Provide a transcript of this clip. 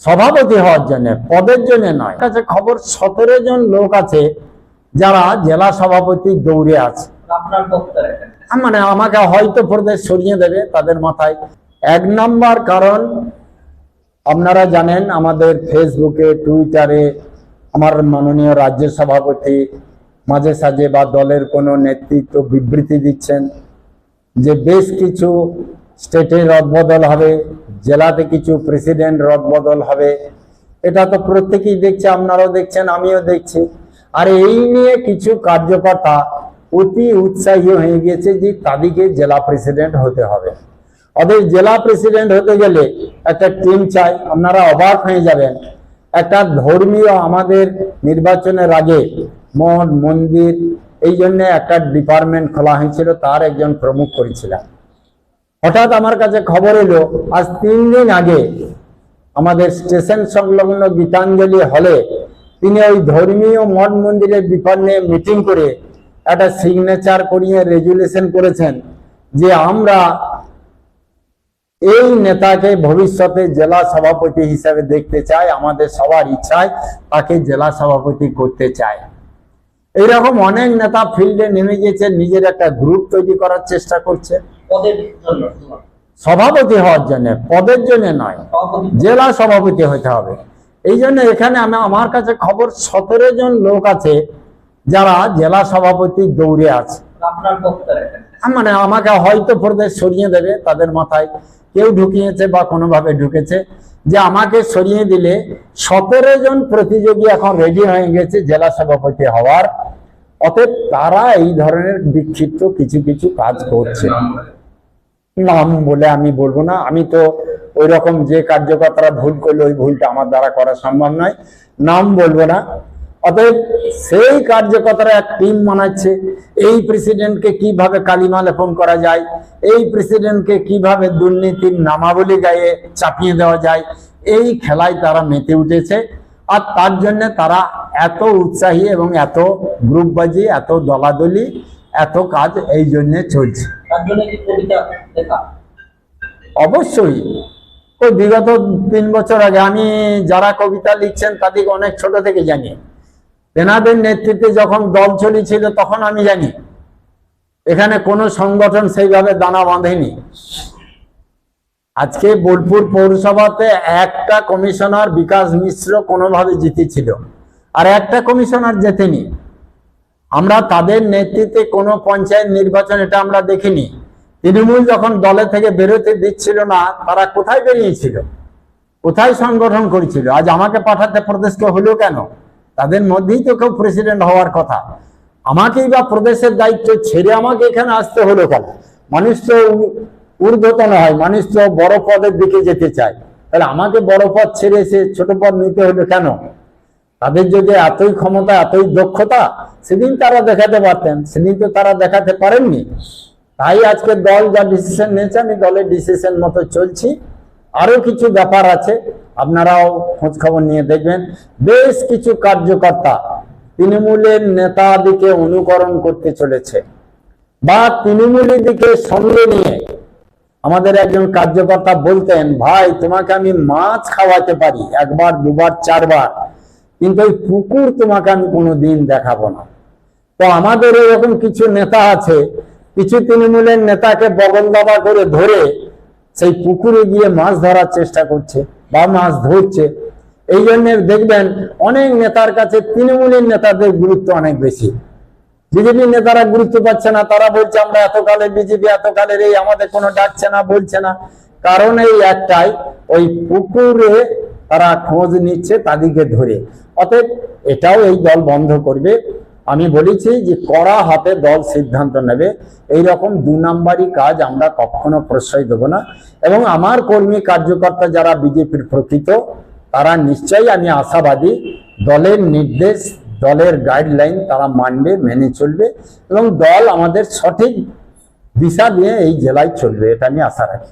সভাপতি হওয়ার জন্য, পদের জন্য নয়। কাছে খবর 17 জন লোক আছে যারা জেলা সভাপতি দৌড়ে আছে। মানে আমাকে হয়তো প্রদেশ সরিয়ে দেবে তাদের মাথায়। 1 নম্বর কারণ, আপনারা জানেন আমাদের ফেসবুকে, টুইটারে আমার মাননীয় রাজ্য সভাপতি মাঝে সাঝে বা দলের কোনো নেতৃত্ব বিবৃতি দিচ্ছেন যে বেশ কিছু স্টেটে রদবদল হবে, জেলাতে কিছু প্রেসিডেন্ট রদবদল হবে। এটা তো প্রত্যেকেই দেখছে, আপনারাও দেখছেন, আমিও দেখছি। আর এই নিয়ে কিছু কার্যকর্তা অতি উৎসাহী হয়ে গিয়েছে যে তাদেরকে জেলা প্রেসিডেন্ট হতে হবে। ওদের জেলা প্রেসিডেন্ট হতে গেলে একটা টিম চাই। আপনারা অবাক হয়ে যাবেন, একটা ধর্মীয়, আমাদের নির্বাচনের আগে মঠ মন্দির এই জন্য একটা ডিপার্টমেন্ট খোলা হয়েছিল, তার একজন প্রমুখ করেছিলেন। হঠাৎ আমার কাছে খবর এলো আজ 3 দিন আগে আমাদের স্টেশন সংলগ্ন গীতাঞ্জলি হলে তিনি ওই ধর্মীয় মঠ মন্দিরের ব্যাপার নিয়ে মিটিং করে একটা সিগনেচার করিয়ে রেজুলেশন করেছেন যে আমরা এই নেতাকে ভবিষ্যতে জেলা সভাপতি হিসেবে দেখতে চাই, আমাদের সবার ইচ্ছায় তাকে জেলা সভাপতি করতে চাই। এইরকম অনেক নেতা ফিল্ডে নেমে গিয়েছে, নিজের একটা গ্রুপ তৈরি করার চেষ্টা করছে সভাপতি হওয়ার জন্য, পদের জন্য নয়, জেলা সভাপতি হতে হবে। এই জন্য এখানে আমার কাছে খবর 17 জন লোক আছে যারা জেলা সভাপতি দৌড়ে আছে। মানে আমাকে হয়তো প্রদেশ সরিয়ে দেবে তাদের মাথায়, কেউ ঢুকিয়েছে বা কোনোভাবে ঢুকেছে যে আমাকে সরিয়ে দিলে 17 জন প্রতিযোগী এখন রেডি হয়ে গেছে জেলা সভাপতি হওয়ার। অতএব তারা এই ধরনের বিক্ষিপ্ত কিছু কিছু কাজ করছে। নাম বলে আমি বলবো না, আমি তো ওই রকম যে কার্যকর্তারা ভুল করলে ওই ভুলটা আমার দ্বারা করা সম্ভব নয়, নাম বলবো না। অতএব সেই কার্যকর্তারা এক টিম বানাচ্ছে, এই প্রেসিডেন্টকে কিভাবে কালিমা লেপন করা যায়, এই প্রেসিডেন্টকে কিভাবে দুর্নীতির নামাবলী গায়ে চাপিয়ে দেওয়া যায়, এই খেলায় তারা মেতে উঠেছে। আর তার জন্য তারা এত উৎসাহী এবং এত গ্রুপবাজি, এত দলাদলি, এত কাজ এই জন্য চলছে। অবশ্যই ওই বিগত 3 বছর আগে আমি যারা কবিতা লিখছেন তাদেরকে অনেক ছোট থেকে জানি। তেনাদের নেতৃত্বে যখন দল চলেছিল তখন আমি জানি এখানে কোনো সংগঠন সেইভাবে দানা বাঁধেনি। আজকে বোলপুর পৌরসভাতে একটা কমিশনার বিকাশ মিশ্র কোনোভাবে জিতেছিল, আর একটা কমিশনার জেতেনি। আমরা তাদের নেতৃত্বে কোনো পঞ্চায়েত নির্বাচন এটা আমরা দেখিনি। তৃণমূল যখন দলে থেকে বেরোতে দিচ্ছিল না, তারা কোথায় বেরিয়েছিল, কোথায় সংগঠন করেছিল? আজ আমাকে পাঠাতে প্রদেশকে হলো কেন? তাদের মধ্যেই তো কেউ প্রেসিডেন্ট হওয়ার কথা। আমাকেই বা প্রদেশের দায়িত্ব ছেড়ে আমাকে এখানে আসতে হলো কেন? মানুষ তো ঊর্ধ্বতন হয়, মানুষ তো বড় পদের দিকে যেতে চায়, তাহলে আমাকে বড় পদ ছেড়ে এসে ছোট পদ নিতে হলো কেন? তাদের যদি এতই ক্ষমতা, এতই দক্ষতা, সেদিন তারা দেখাতে পারতেন, সেদিন তো তারা দেখাতে পারেননি। তাই আজকে দল যা ডিসিশন নিয়েছে, আমি দলের ডিসিশন মতো চলছি। আরো কিছু ব্যাপার আছে, আপনারাও খোঁজ খবর নিয়ে দেখবেন। বেশ কিছু কার্যকর্তা তৃণমূলের নেতাদিকে অনুকরণ করতে চলেছে বা তৃণমূলের দিকে সঙ্গে নিয়ে। আমাদের একজন কার্যকর্তা বলতেন, ভাই তোমাকে আমি মাছ খাওয়াতে পারি 1 বার 2 বার 4 বার, কিন্তু ওই পুকুর তোমাকে আমি কোনোদিন দেখাবো না। তো আমাদের এরকম কিছু নেতা আছে, কিছু তৃণমূলের নেতাকে বগল দাবা করে ধরে সেই পুকুরে গিয়ে মাছ ধরার চেষ্টা করছে বা মাছ ধরছে। এই জন্য দেখবেন অনেক নেতার কাছে তৃণমূলের নেতাদের গুরুত্ব অনেক বেশি। বিজেপি নেতারা গুরুত্ব পাচ্ছে না, তারা বলছে আমরা এতকালের বিজেপি, এতকালের এই, আমাদের কোনো ডাকছে না, বলছে না। কারণ এই একটাই, ওই পুকুরে তারা খোঁজ নিচ্ছে তাদেরকে ধরে। অতএব এটাও এই দল বন্ধ করবে। আমি বলেছি যে কড়া হাতে দল সিদ্ধান্ত নেবে। এইরকম 2 নাম্বারি কাজ আমরা কখনো প্রশ্রয় দেব না। এবং আমার কর্মী কার্যকর্তা যারা বিজেপির প্রকৃত, তারা নিশ্চয়ই, আমি আশাবাদী, দলের নির্দেশ, দলের গাইডলাইন তারা মানবে, মেনে চলবে এবং দল আমাদের সঠিক দিশা দিয়ে এই জেলায় চলবে, এটা আমি আশা রাখি।